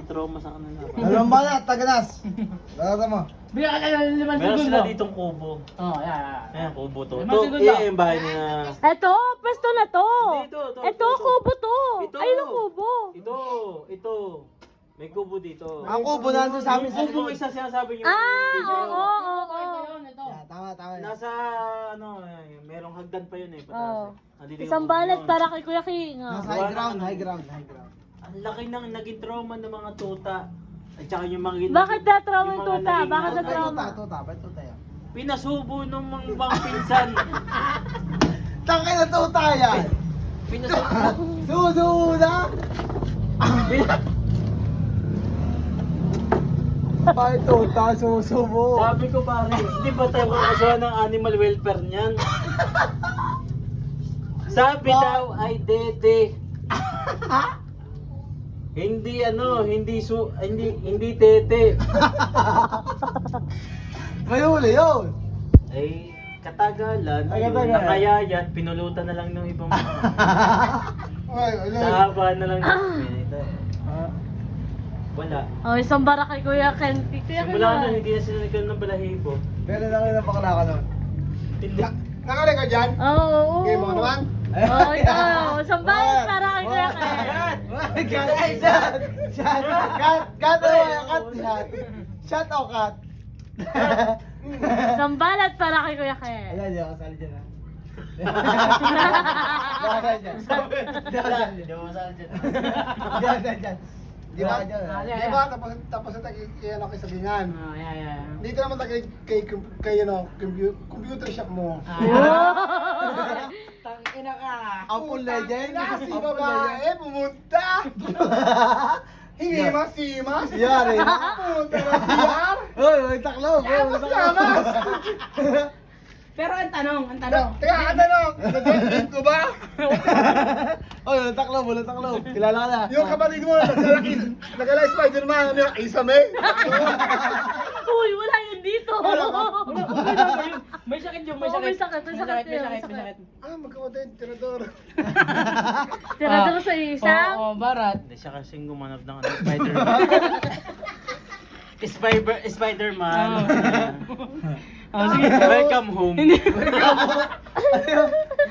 trauma sa kanila. Dalawang balat, taganas. Lalata mo. Bigyan ka ng 5 Meron segundo. sila ditong kubo. Oh, yan. Ayan, kubo to. Limang Ito, segundo. yung bahay niya. Eto, pwesto na to. Hindi, ito, Ito, kubo to. Ito. Ayun ang kubo. Ito. May kubo dito. Ang kubo nandun sa amin sa Yung kubo likod. isa sinasabi niyo. Oo. Ito. Yan, tama. Nasa, merong hagdan pa yun eh. Oo. Pataas. Nandito yung Isang kubo balat yun. para kay Kuya King. Nasa ah. high ground. Ang laki ng naging trauma ng mga tuta. At saka yung mga... Bakit na-trauma yung mga tuta? naging Bakit tuta. na-trauma? Ba't tuta yan? Pinasubo ng mga bang pinsan. Tangay na tuta yan! Pinasubo. Susuda! Bakit tuta? Susubo! Sabi ko pare, hindi ba tayo kakasuhan ng animal welfare niyan? Sabi daw ay dede. Hindi hindi tete. May huli yun! Ay katagalan, Ay, ayun, katagalan. nakayayat, pinulutan na lang ng ibang mga. Ay, Nahaba na lang ng wala. Oh, isang bara kay Kuya Ken. Kuya Ken. Simula na hindi na sila nagkaroon ng balahibo. Pero lang na bakla ka nun. Hindi. Nakali ka dyan? Oo. Okay mo naman? Oh, ikaw. Isang balat para kay Kuya Ken. Shot o cut? Isang balat para kay Kuya Ken. Ayan, di ako kasali dyan ha. Di ako kasali dyan. Di ako kasali Hindi mo masali dyan. dyan. Di ba dyan? Di ba? Tapos na iyan ako sa sagingan. Oh, yan. Dito naman tayo kay computer shop mo. Tangina ka. Apple Legend? Si babae, pumunta. Himas. Yari. Pumunta na siya. Uy, may taklob. Lamas. Pero ang tanong. Teka, tanong. Nag-date ko ba? Uy, walang taklob. Kilala ka na. Yung kapatid mo, nagala Spider-Man, ano yung Isa May? Uy, wala yun dito. May sakit yun, Oo, may sakit yun. Ah, magkawatid, tirador. Tira-tira sa isa. Oo, barat. Hindi siya kasing gumanap ng Spider-Man. Ah, sige. Welcome home.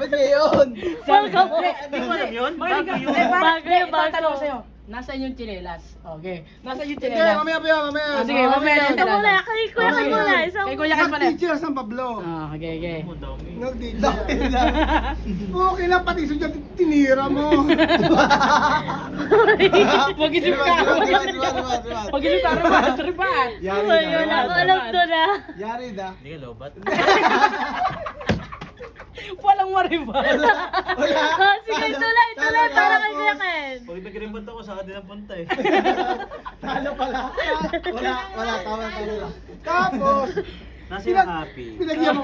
Ba't ngayon? Welcome. Hindi mo alam yun? Makinig ka. Bago yun. Bago. Tatanong ko sa'yo. Nasaan yung chinelas? Okay. Nasaan yung Hindi, chinelas? mamaya. Ah, sige, mamaya yung Ito muna, chinelas. kay Kuya Ken muna. Isang Kay Kuya Ken pala. Teacher San Pablo. Ah, okay. Ang dami. Nag-DJ. Dahil na. Okay lang, pati sa dyan, tinira mo. Mag-isip ka. Mag-isip ka. Ribat. Yari Uy, na. wala ko alam doon ah. Yari na. Hindi ka lobat. Walang maribat. Oh, sige, tuloy para kay Kuya Ken. Pag nag-remote ako, saka din ang punta eh. Talo pala. Wala. Tama. Tapos, Nasa yung happy. pinagyan mo.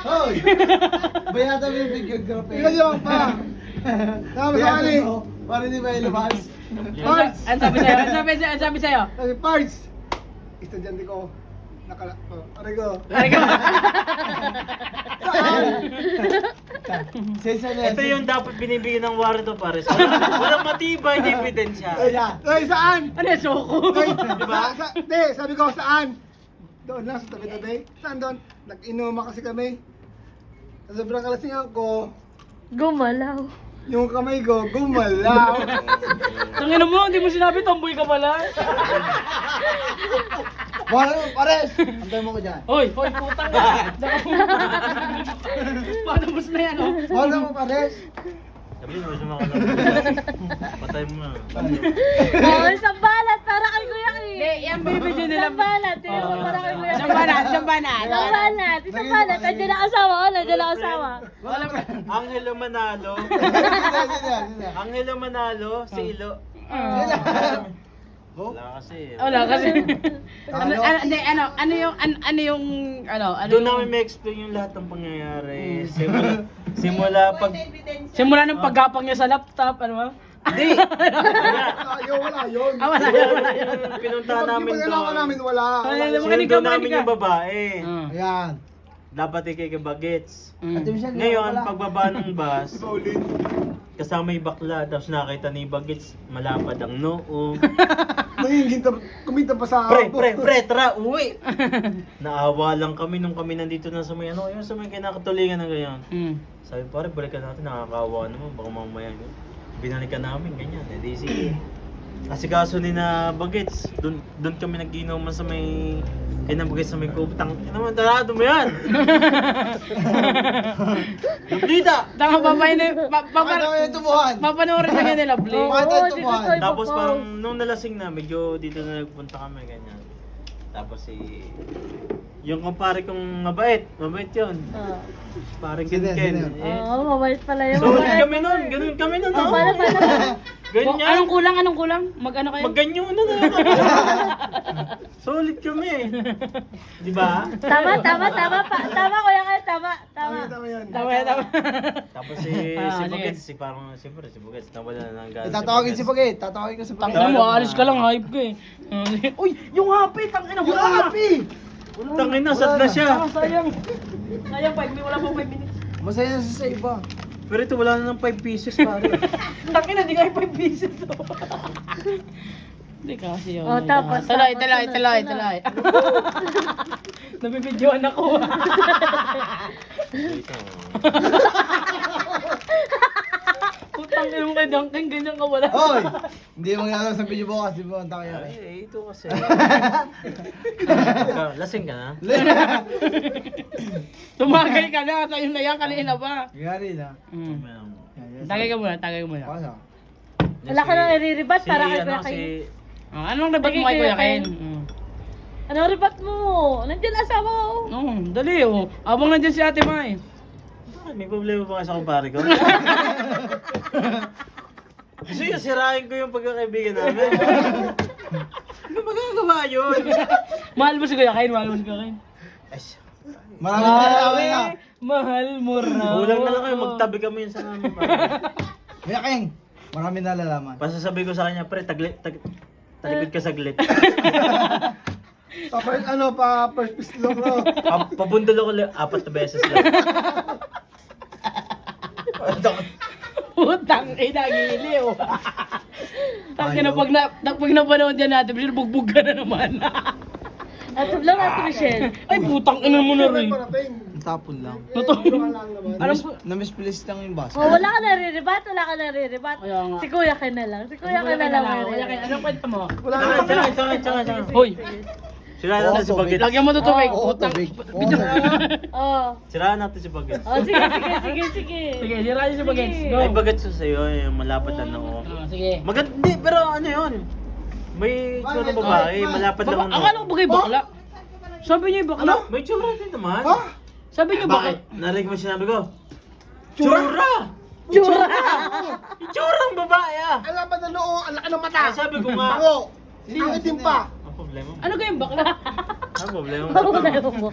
Hoy! Bayata mo yung videographer. Pinagyan mo pa. Tapos ano eh. Para di ba ilabas? Parts. Ang sabi sa'yo. Sabi, parts. Estudyante ko. Aray ko. Ito yung dapat binibigyan ng warrant of arrest. Walang matibay na ebidensya. Ay, saan? Ano yung soko? Ay, Hindi, sabi ko saan? Doon lang sa tabi-tabi. Saan doon? Nag-inuma kasi kami. Sa sobrang kalasingan ko, Gumalaw. yung kamay ko gumalaw. Tangina mo, hindi mo sinabi tomboy ka pala. Wala mo, pares! Antay mo ko dyan. Hoy, putang ka. Patapos na yan, oh. Wala mo, pares! Sabi mo, sumakas lang. Patay mo na. Oh, isang balat para kay Kuya Ken. Hindi, yan binibidyo nila. Isang balat. Tingnan mo para kay Kuya Ken. Isang banat. Isang balat. Nandiyan ang asawa. Nandiyan ang asawa. Angelo Manalo. Sino? Angelo Manalo, si Ilo. Oh? Wala kasi. Wala kasi. Talo. Ano yung Doon namin may explain yung lahat ng pangyayari. Simula pag... Simula ng paggapang niya sa laptop, ano ba? Hindi! Wala yun. Wala. Yung pinuntahan namin Yung pag namin wala. Sinundo namin yung babae. Ayan. Dapat ikikibagets. Ate Michelle, Ngayon, wala. pagbaba ng bus, Pauline. kasama yung bakla, tapos nakita ni Bagets, malapad ang noo. Nangingin kumita pa sa Pre, tara, uwi! Naawa lang kami nung kami nandito na sa may yung sa may kinakatulingan ng ganyan. Sabi pare, balikan natin, nakakaawa naman, baka mamaya yun. Binalikan namin, ganyan. Eh, di sige. Kasi kaso ni na Bagets, doon kami nag-inuman sa may Bagets sa may kubtang. Ano naman, tarado mo yan! Dita! Tanga babay na Pakita mo yung tubuhan. papanoorin na nila Blake. Oo, Bakit tayo dito tubuhan? tayo Tapos papaw. parang nung nalasing na, medyo dito na nagpunta kami, ganyan. Tapos yung kumpare kong mabait yun. Oo. Parang Sino yan, Ken. sino yan? Oo, mabait pala yun. So, Mabait. kami nun, ganun kami nun. Oh, paano? Ganyan. Anong kulang? Mag-ano kayo? Magganyo na na. Solid kami. Di ba? Tama pa. Tama, kuya Ken, tama. Tama yan. Tama. Tapos si Ah, Bagets, parang siyempre si Bagets, nawala na ng gana. Tatawagin si Pagit. Tatawagin ko si Pagit. Tangina mo, alis ka lang, hype ka eh. Uy, yung happy, tangina mo. Yung happy! Tangin na, sad na siya. Sayang. Sayang, wala pa 5 minutes. Masaya na siya sa iba. Pero ito, wala na ng 5 pieces pare. Tangina, di kayo 5 pieces. Hindi kasi yun. Oh, tapos. Talay. Nabibidyoan ako. Ito. Putang ina mo kay Duncan, ganyan ka wala. Hoy! Hindi mo ginagawa sa video bukas. Di ba? Ang tayo. Ay, ito kasi. Lasing ka na? Tumagay ka na, tayo na yan kanina pa. Gari na. Tagay ka muna. Pasa. Wala ka nang iriribat para kay Kuya Ken. Anong rebat mo kay Kuya Ken? Ano ribat mo? Nandiyan asawa ko. Dali oh. Abang nandiyan si Ate Mai. Bakit? May problema ba kayo sa kumpare ko? Gusto nyo, sirain ko yung pagkakaibigan namin. Ano magagawa yun? Mahal mo si Kuya Ken, Ay, Maraming nalalaman na. Mahal mo raw. kulang na lang kayo, magtabi kami yun sa namin. Kuya King, maraming nalalaman. Pasasabi ko sa kanya, pre, talikod ka saglit. First piece lang, no? Pabundol ako 4 na beses lang. Putang ina, giliw. Tangina, pag napanood yan natin, Michelle, bugbog ka na naman. At lang natin, Michelle. Ay, putang ina mo na rin. Ang tapon lang. Na-misplace lang yung basa. Oh, wala ka nariribat. Kaya nga. Si Kuya Ken na lang. Kuya Ken, anong kwento mo? Tsaka. Hoy, Sirahan natin si Bagets. lagyan mo to tubig. Oo, Putang. tubig. Oh. Sirahan natin si Bagets. Oh, sige. Sige, sirahin si Bagets. Go. Ay, Bagets sa iyo, yung malapad na noo. Sige. Hindi, pero ano yun? May tsura babae, malapad lang ang Akala ko bagay bakla. Sabi niya yung bakla. May tsura din naman. Ha? Sabi niya bakla. Bakit? Narinig mo sinabi ko? Tsura? Tsura. Itsurang babae ah! Alam ba na noo, ang laki ng mata? Ay, sabi ko nga. Bango! Ang itim pa! Ang problema mo? Ano kayong bakla? Ang problema mo? Problema mo.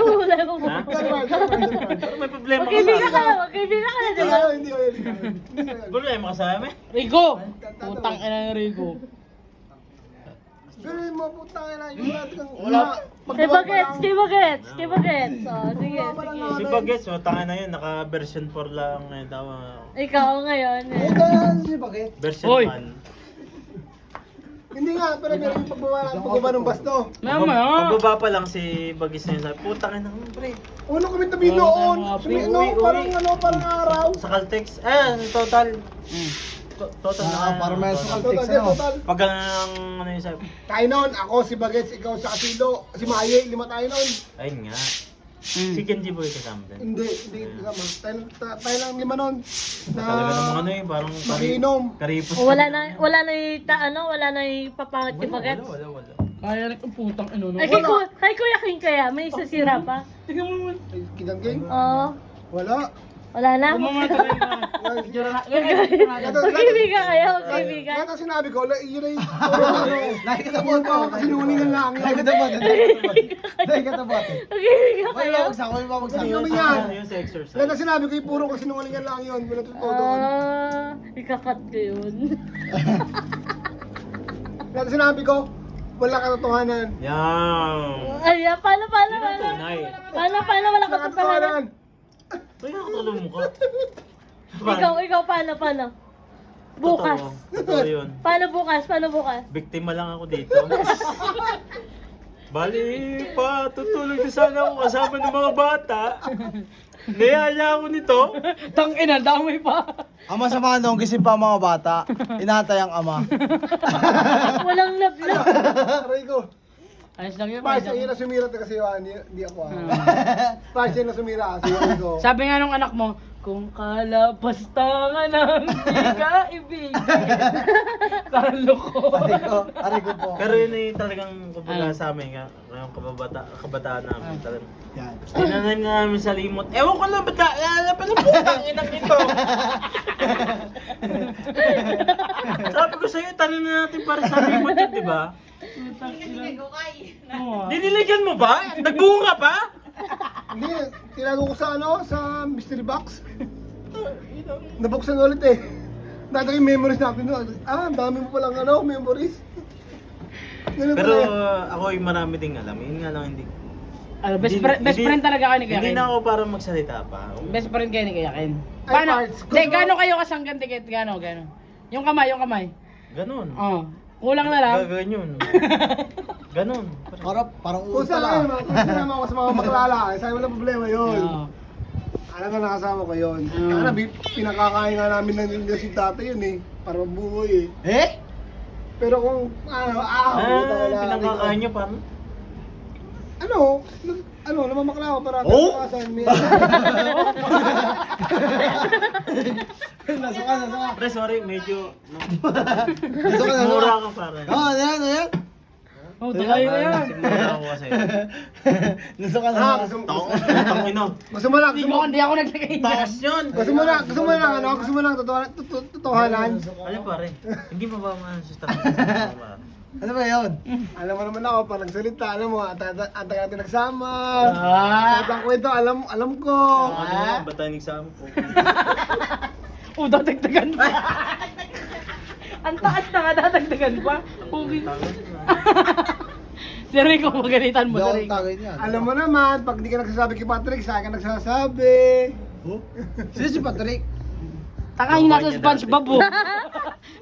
Problema mo. Ha? Pero may problema ka Magkaibigan ka sa na, di ba? Hindi ko yun. Problema ka sa amin? Rico! Putang ina ng Rico. Pero yung mga putang ina, yung natin kang... Wala. Kay Bagets. Oh, sige. Si Bagets, tanga na yun, naka-version 4 lang ngayon daw. Ikaw ngayon. Puta na si Pagit. Version Hoy. 1. Hindi nga, pero meron yung pagbaba ng basto. Mama. Pagbaba pa lang si Bagets na yun, sabi, putang ina mo, pre. Uno kami tabi noon. Sumino, parang araw. Sa Caltex, total. Total na. Para may sa Total, Caltex, ano? total. Pag ang ano yung sabi, Tayo noon, ako, si Bagets, ikaw sa Kasilo, si Maye, 5 tayo noon. ayun nga. Si Kenji Boy kasama din. Hindi kasama. Tayo lang 5 noon. Talaga namang ano eh, parang Makiinom. karipos. Oh, wala na yung papangit ni Bagets. Wala. Kaya rin ang putang ino no. Ay, kay Kuya King kaya, may isasira pa. Tingnan mo naman. Kigang King? Oo. Wala. Wala na. Mama tagay na. Magkaibigan kayo, magkaibigan. Kaya sinabi ko, yun ay... Nakikitabot ko. Kasi nuningan lang yan. Nakikitabot. Nakikitabot. Magkaibigan May kayo. babagsak ko, may babagsak. Ano Yung yan? yung sa exercise. Kaya sinabi ko, puro kasi nungalingan lang yun. Wala totoo doon. Ikakat ko yun. Kaya sinabi ko, wala katotohanan. Yan. Ay, paano? Tunay. Paano wala Wala katotohanan? katotohanan. Kaya nakatulong mo ka. Ikaw, paano? Bukas. Totoo yun. Paano bukas? Biktima lang ako dito. Bali, tutulog na sana ako kasama ng mga bata. Niyaya ako nito. Tangina, damay pa. Ang masama nung gising pa ang mga bata, inatay ang ama. Walang love. Aray ko. Ayos lang yun. Pars, ayun na sumira kasi hindi ako Pars, yun na sumira kasi ko. Sabi nga nung anak mo, kung kalapastangan ng di ka ibigay. Parang loko. Aray ko po. Pero yun ay talagang kumbaga sa amin, yung kabataan namin talagang. Yan. Tinanim na namin sa limot. Ewan ko lang, bata, pala putang inang ito. Sabi ko sa'yo, tanim na natin para sa limot yun, di ba? Diniligan mo ba? Nagbunga pa? Hindi, tinago ko sa mystery box. Nabuksan ulit eh. Dati yung memories natin doon. Ang dami mo palang memories. Ganun Pero pala. ako yung marami ding alam. Yun nga lang hindi. Best Hindi- friend talaga kayo ni Kuya Hindi Ken. na ako para magsalita pa. Best friend kayo ni Kuya Ken. Ay, Paano? Pards, Hindi, gusto gano'n mo- kayo kasanggan tikit? Gano'n? Yung kamay. Ganon. Oh. Kulang na lang. Ganyan. Ganon. Parang Kung uus saan pala. kayo, kung sinama ko sa mga maklala, sa'yo walang problema yun. Oo. Alam na nakasama ko yun. Mm. Kaya pinakakain nga namin ng si tatay yun eh. Para mabuhay eh. Eh? Pero kung Pinakakain nyo parang? namamaklawa para Oh? kasan. Nasuka. Pre, sorry, medyo Nasuka. mura ka parang. Oo, ano yan? Oh, tagay na yan. Sigmura ako kasi. Nasuka Gusto mo Ang ino. Hindi ako naglagay na. Takas yun. Gusto mo lang totohanan. Ano pare? Hindi pa ba man sa takas? Ano ba yun? Alam mo naman ako, pag nagsalita, alam mo, ang tagal natin nagsama. Ah. Lahat ng kwento, alam ko. Ano nga, ba't tayo nagsama po? Oh, dadagdagan pa. Ang taas na nga, dadagdagan pa. Pugi. Si Rico, magalitan mo, Hindi si ako Rico. tagay niyan. Alam mo naman, pag di ka nagsasabi kay Patrick, sa akin nagsasabi. Oh? Sino si Patrick? Tangahin na sa SpongeBob, oh.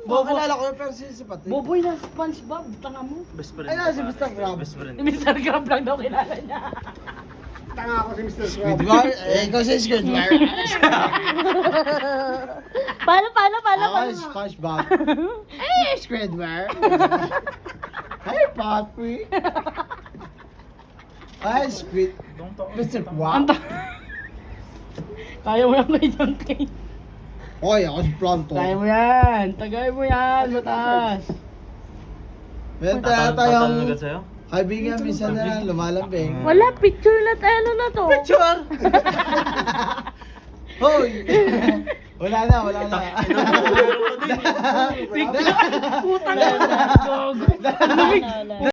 Bobo. Kalala ko yun, pero sino si Patrick? Boboy na SpongeBob, tanga mo. Best friend. Ay, ko, si pare. Mr. Crab. Best friend. Ni Mr. Crab lang daw kilala niya. Tanga ako si Mr. Crab. Squidward? Eh, ikaw si Squidward. Paano? Ako si SpongeBob. Eh, Squidward. Ay, Papi. Ay, Squid. Mr. Ang Crab. Kaya mo yan kay Junkie. Oy, ako si Pronto. Kaya mo yan. Tagay mo yan, mataas. Meron Tatanong tayong agad sa'yo? kaibigan minsan na lang lumalambing. Wala, picture na ano na to. Picture! Hoy! Wala na. Putang na. Gogo.